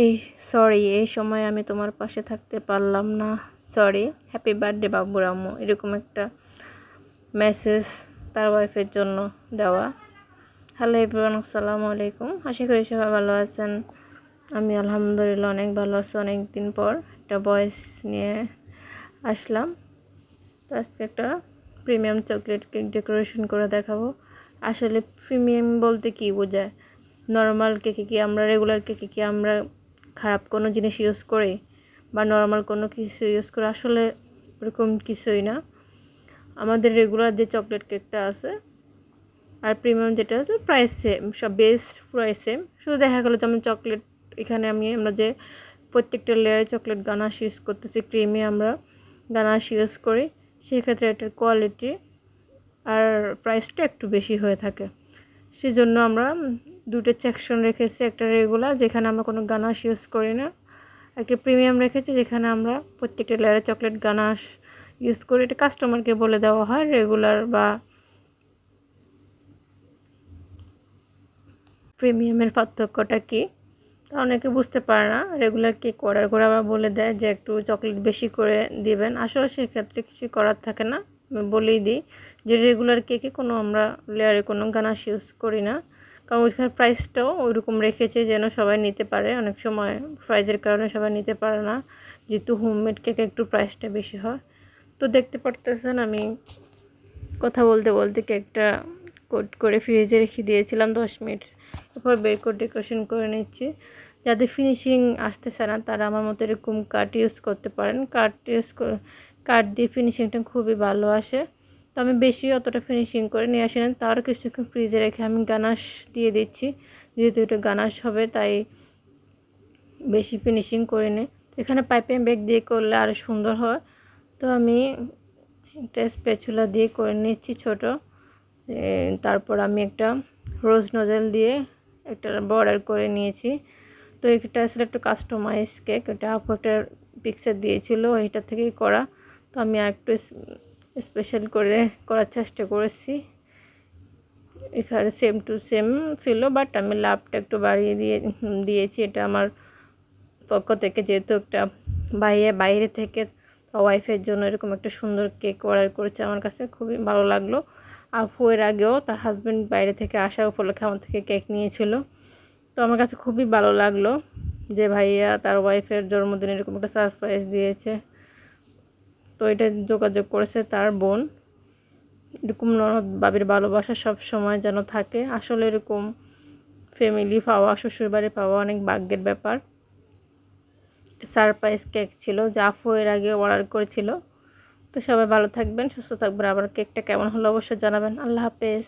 এই সরি, এই সময় আমি তোমার পাশে থাকতে পারলাম না, সরি, হ্যাপি বার্থডে বাবুর আম্মু, এরকম একটা মেসেজ তার ওয়াইফের জন্য দেওয়া। হ্যালো এভরিওয়ান, আসসালামু আলাইকুম। আশা করি সবাই ভালো আছেন। আমি আলহামদুলিল্লাহ অনেক ভালো আছি। অনেক দিন পর একটা ভয়েস নিয়ে আসলাম। তো আজকে একটা প্রিমিয়াম চকলেট কেক ডেকোরেশন করে দেখাবো। আসলে প্রিমিয়াম বলতে কি বোঝায়? নর্মাল কেকে কি আমরা, রেগুলার কেকে কি আমরা খারাপ কোনো জিনিস ইউজ করি বা নর্মাল কোনো কিছু ইউজ করি? আসলে ওরকম কিছুই না। আমাদের রেগুলার যে চকলেট কেকটা আছে আর প্রিমিয়াম যেটা আছে প্রাইস সেম, সব বেস প্রাইস সেম। শুধু দেখা গেলো যেমন চকলেট, এখানে আমরা যে প্রত্যেকটা লেয়ারে চকলেট গানাশ ইউজ করতেছি, ক্রিমে আমরা গানাশ ইউজ করি, সেক্ষেত্রে এটার কোয়ালিটি আর প্রাইসটা একটু বেশি হয়ে থাকে। সেজন্য আমরা দুটো সেকশন রেখেছি, একটা রেগুলার যেখানে আমরা কোনো গানাশ ইউজ করি না, একটা প্রিমিয়াম রেখেছি যেখানে আমরা প্রত্যেকটা লেয়ারে চকলেট গানাশ ইউজ করি। এটা কাস্টমারকে বলে দেওয়া হয় রেগুলার বা প্রিমিয়ামের পার্থক্যটা কী। তা অনেকে বুঝতে পারে না, রেগুলার কেক অর্ডার করে আবার বলে দেয় যে একটু চকলেট বেশি করে দিবেন। আসলে সেক্ষেত্রে কিছুই করার থাকে না, আমি বলেই দিই যে রেগুলার কেকে কোনো আমরা লেয়ারে কোনো গানাশ ইউজ করি না, কারণ ওইখানে প্রাইসটাও ওইরকম রেখেছে যেন সবাই নিতে পারে। অনেক সময় প্রাইসের কারণে সবাই নিতে পারে না, যেহেতু হোমমেড কেকে একটু প্রাইসটা বেশি হয়। তো দেখতে পারতেছেন আমি কথা বলতে বলতে কেকটা কোট করে ফ্রিজে রেখে দিয়েছিলাম 10 মিনিট, এরপর বের করে ডেকোরেশন করে নিচ্ছি। যাদের ফিনিশিং আসতেছে না তারা আমার মতো এরকম কাট ইউজ করতে পারেন। কাট দিয়ে ফিনিশিংটা খুবই ভালো আসে। তো আমি বেশি অতটা ফিনিশিং করে নিয়ে আসি না, তার কিছুক্ষণ ফ্রিজে রেখে আমি গানাশ দিয়ে দিচ্ছি, যেহেতু এটা গানাশ হবে তাই বেশি ফিনিশিং করে নিই। এখানে পাইপিং ব্যাগ দিয়ে করলে আরও সুন্দর হয়। তো আমি একটা স্প্যাচুলা দিয়ে করে নিচ্ছি ছোট। তারপর আমি একটা রোজ নজেল দিয়ে একটা বর্ডার করে নিয়েছি। তো এটা আসলে একটু কাস্টমাইজ কেক, এটা আপু একটা পিকচার দিয়েছিল, এটা থেকেই করা। তো আমি আরেকটু স্পেশাল করে করার চেষ্টা করেছি। এখানে সেম টু সেম ছিল, বাট আমি লাভটা একটু বাড়িয়ে দিয়েছি। এটা আমার পক্ষ থেকে, যেহেতু একটা বাইরে থেকে ওয়াইফের জন্য এরকম একটা সুন্দর কেক অর্ডার করেছে, আমার কাছে খুবই ভালো লাগলো। আপু এর আগেও তার হাজব্যান্ড বাইরে থেকে আসা উপলক্ষে আমার থেকে কেক নিয়েছিল। তো আমার কাছে খুবই ভালো লাগলো যে ভাইয়া তার ওয়াইফের জন্মদিনে এরকম একটা সারপ্রাইজ দিয়েছে। তো এটা যোগাযোগ করেছে তার বোন। এরকম ননদ বাবির ভালোবাসা সব সময় যেন থাকে। আসলে এরকম ফ্যামিলি পাওয়া, শ্বশুরবাড়ি পাওয়া অনেক ভাগ্যের ব্যাপার। সারপ্রাইজ কেক ছিল যা আপু এর আগে অর্ডার করেছিল। তো সবাই ভালো থাকবেন, সুস্থ থাকবেন। আবার কেকটা কেমন হলো অবশ্যই জানাবেন। আল্লাহ হাফেজ।